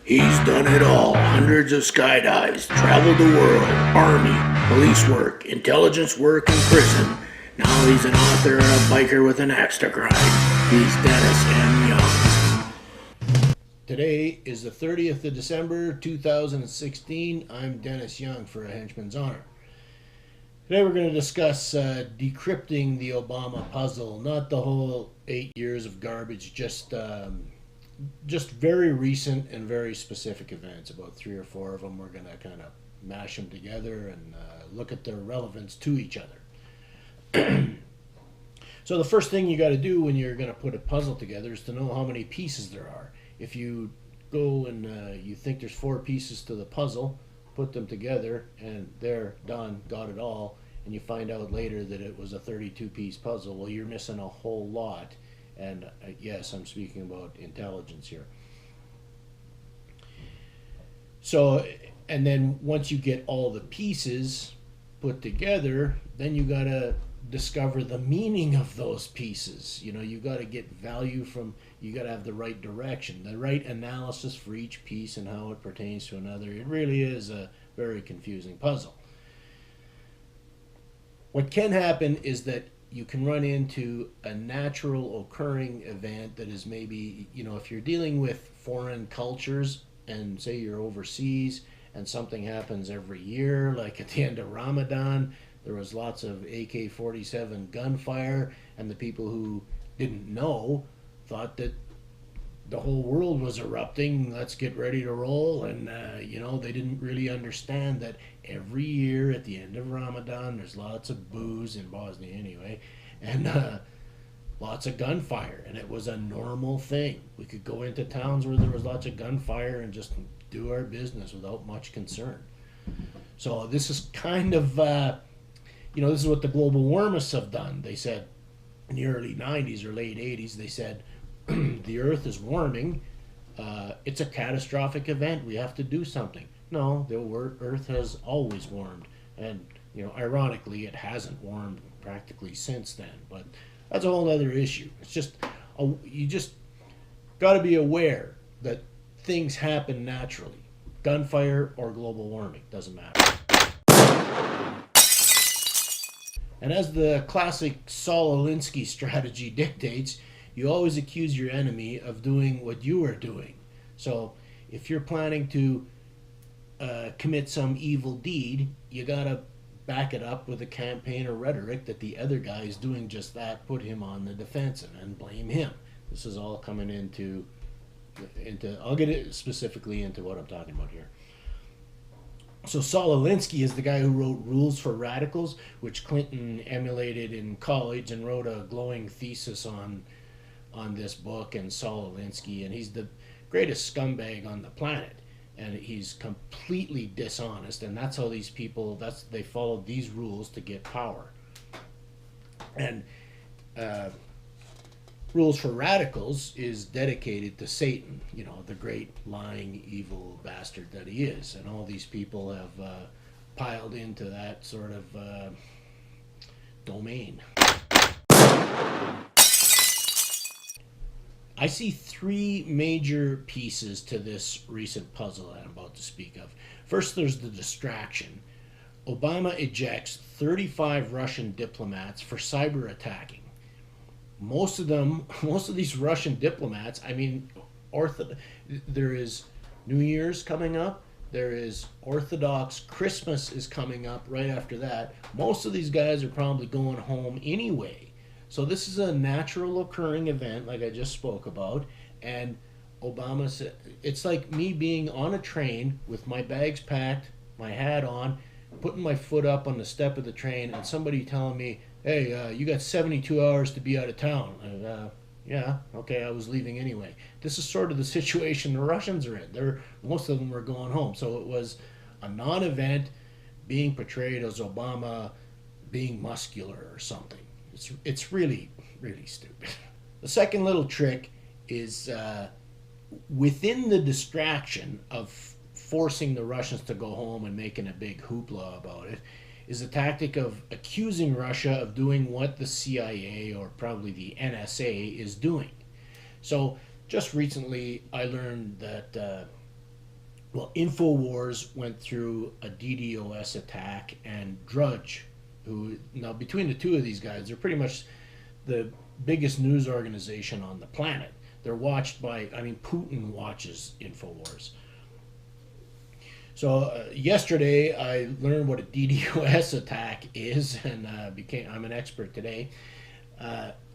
He's done it all. Hundreds of skydives, traveled the world, army, police work, intelligence work, and prison. Now he's an author and a biker with an axe to grind. He's Dennis M. Young. Today is the 30th of December, 2016. I'm Dennis Young for A Henchman's Honor. Today we're going to discuss decrypting the Obama puzzle. Not the whole 8 years of garbage, just very recent and very specific events. About 3 or 4 of them. We're going to kind of mash them together and look at their relevance to each other. So the first thing you got to do when you're going to put a puzzle together is to know how many pieces there are. If you go and you think there's 4 pieces to the puzzle, put them together and they're done, got it all, and you find out later that it was a 32-piece puzzle, well, you're missing a whole lot. And yes, I'm speaking about intelligence here. So, and then once you get all the pieces put together, then you got to discover the meaning of those pieces. You know, you got to get value from, you got to have the right direction, the right analysis for each piece and how it pertains to another. It really is a very confusing puzzle. What can happen is that you can run into a natural occurring event that is maybe, you know, if you're dealing with foreign cultures and say you're overseas and something happens every year, like at the end of Ramadan, there was lots of AK-47 gunfire, and the people who didn't know thought that the whole world was erupting, let's get ready to roll. And you know, they didn't really understand that every year at the end of Ramadan there's lots of booze in Bosnia anyway, and lots of gunfire, and it was a normal thing. We could go into towns where there was lots of gunfire and just do our business without much concern. So this is kind of you know, this is what the global warmists have done. They said in the early 90s or late 80s, they said the earth is warming, it's a catastrophic event, we have to do something. No, the earth has always warmed, and you know, ironically, it hasn't warmed practically since then, but that's a whole other issue. It's just you just got to be aware that things happen naturally. Gunfire or global warming, doesn't matter. And as the classic Saul Alinsky strategy dictates, you always accuse your enemy of doing what you are doing. So if you're planning to commit some evil deed, you gotta back it up with a campaign or rhetoric that the other guy is doing just that, put him on the defensive and blame him. This is all coming into I'll get it specifically into what I'm talking about here. So Saul Alinsky is the guy who wrote Rules for Radicals, which Clinton emulated in college and wrote a glowing thesis on this book. And Saul Alinsky, and he's the greatest scumbag on the planet, and he's completely dishonest, and that's how these people, they followed these rules to get power. And Rules for Radicals is dedicated to Satan, you know, the great lying evil bastard that he is, and all these people have piled into that sort of domain. I see 3 major pieces to this recent puzzle that I'm about to speak of. First, there's the distraction. Obama ejects 35 Russian diplomats for cyber attacking. Most of these Russian diplomats, I mean, there is New Year's coming up, there is Orthodox Christmas is coming up right after that. Most of these guys are probably going home anyway. So this is a natural occurring event, like I just spoke about, and Obama said, it's like me being on a train with my bags packed, my hat on, putting my foot up on the step of the train, and somebody telling me, hey, you got 72 hours to be out of town. Yeah, okay, I was leaving anyway. This is sort of the situation the Russians are in. Most of them were going home. So it was a non-event being portrayed as Obama being muscular or something. It's really, really stupid. The second little trick is within the distraction of forcing the Russians to go home and making a big hoopla about it, is a tactic of accusing Russia of doing what the CIA or probably the NSA is doing. So just recently I learned that Well, InfoWars went through a DDoS attack, and Drudge, who now between the two of these guys, they're pretty much the biggest news organization on the planet. They're watched by, I mean, Putin watches InfoWars. So yesterday I learned what a DDoS attack is, and I'm an expert today.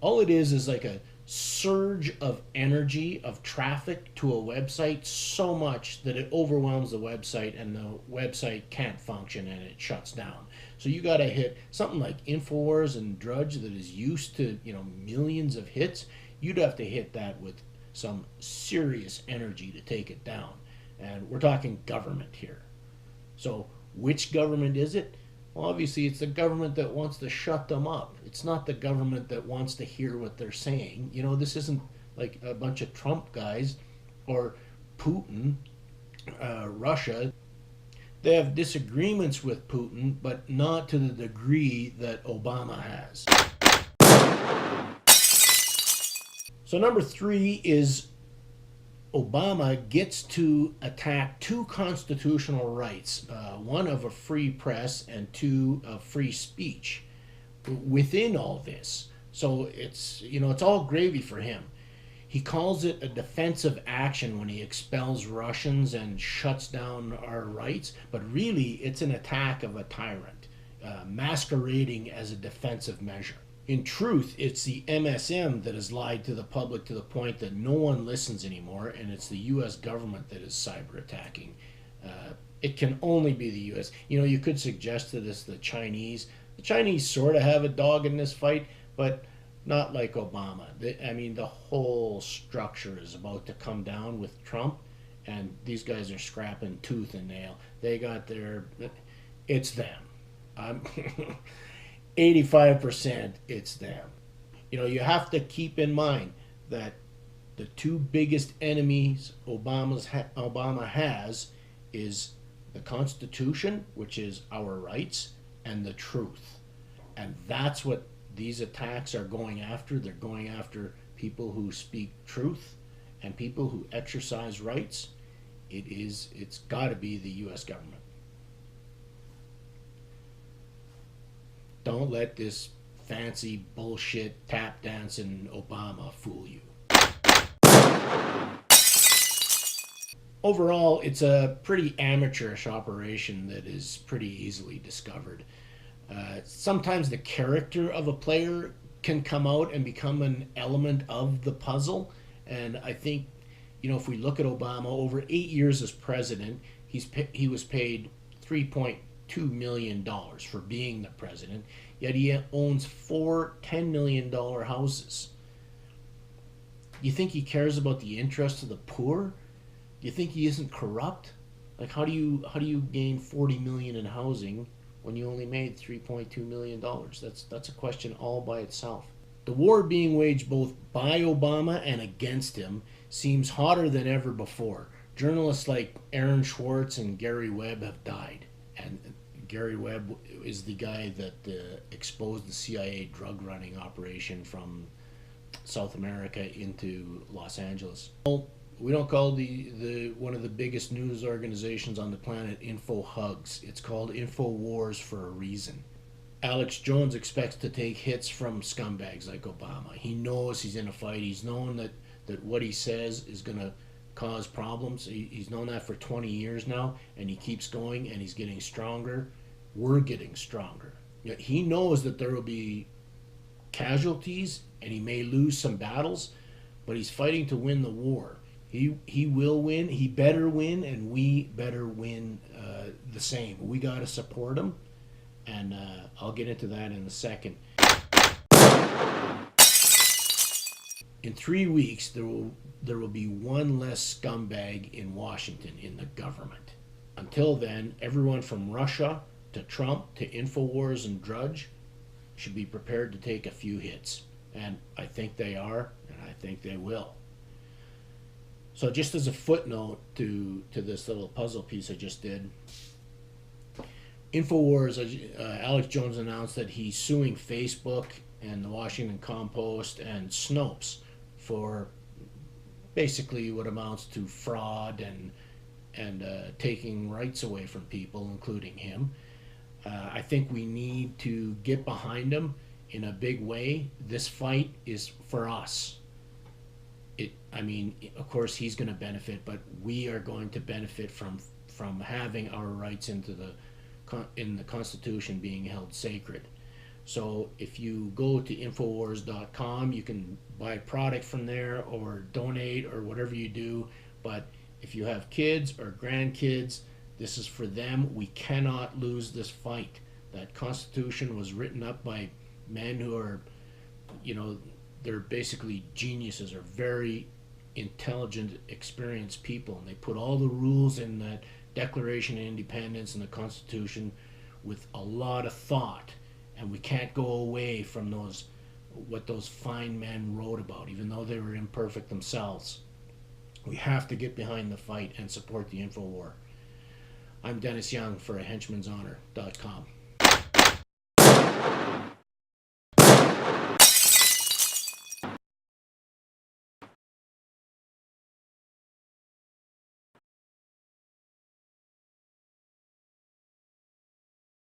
All it is like a surge of energy of traffic to a website so much that it overwhelms the website and the website can't function and it shuts down. So you got to hit something like InfoWars and Drudge that is used to millions of hits. You'd have to hit that with some serious energy to take it down, and we're talking government here. So which government is it? Well, obviously it's the government that wants to shut them up. It's not the government that wants to hear what they're saying. This isn't like a bunch of Trump guys or Putin, Russia. They have disagreements with Putin, but not to the degree that Obama has. So number 3 is Obama gets to attack 2 constitutional rights, one of a free press and 2 of free speech within all this. So it's all gravy for him. He calls it a defensive action when he expels Russians and shuts down our rights, but really it's an attack of a tyrant, masquerading as a defensive measure. In truth, it's the MSM that has lied to the public to the point that no one listens anymore, and it's the U.S. government that is cyber attacking. It can only be the U.S. You could suggest that it's the Chinese. The Chinese sort of have a dog in this fight, but not like Obama. The whole structure is about to come down with Trump, and these guys are scrapping tooth and nail. They got it's them. 85% it's them. You have to keep in mind that the 2 biggest enemies Obama has is the Constitution, which is our rights, and the truth. And that's what these attacks are going after. They're going after people who speak truth and people who exercise rights. It's got to be the U.S. government. Don't let this fancy bullshit tap dancing Obama fool you. Overall, it's a pretty amateurish operation that is pretty easily discovered. Sometimes the character of a player can come out and become an element of the puzzle. And I think, if we look at Obama, over 8 years as president, he was paid $3.2 million for being the president, yet he owns 4 $10 million houses. You think he cares about the interests of the poor? You think he isn't corrupt? Like, how do you gain 40 million in housing when you only made $3.2 million? That's a question all by itself. The war being waged both by Obama and against him seems hotter than ever before. Journalists like Aaron Swartz and Gary Webb have died, and Gary Webb is the guy that exposed the CIA drug running operation from South America into Los Angeles. We don't call the one of the biggest news organizations on the planet InfoHugs. It's called InfoWars for a reason. Alex Jones expects to take hits from scumbags like Obama. He knows he's in a fight. He's known that what he says is going to cause problems. He's known that for 20 years now, and he keeps going, and he's getting stronger. We're getting stronger. He knows that there will be casualties, and he may lose some battles, but he's fighting to win the war. He will win. He better win, and we better win the same. We got to support him, and I'll get into that in a second. In 3 weeks, there will be one less scumbag in Washington in the government. Until then, everyone from Russia to Trump to InfoWars and Drudge should be prepared to take a few hits. And I think they are, and I think they will. So just as a footnote to this little puzzle piece I just did, InfoWars, Alex Jones announced that he's suing Facebook and the Washington Compost and Snopes for basically what amounts to fraud and and taking rights away from people, including him. I think we need to get behind him in a big way. This fight is for us. I mean, of course, he's going to benefit, but we are going to benefit from having our rights in the Constitution being held sacred. So if you go to Infowars.com, you can buy product from there or donate or whatever you do. But if you have kids or grandkids, this is for them. We cannot lose this fight. That Constitution was written up by men who are, you know, they're basically geniuses, or very intelligent, experienced people. And they put all the rules in that Declaration of Independence and the Constitution with a lot of thought. And we can't go away from what those fine men wrote about, even though they were imperfect themselves. We have to get behind the fight and support the Infowar. I'm Dennis Young for a henchman's honor.com.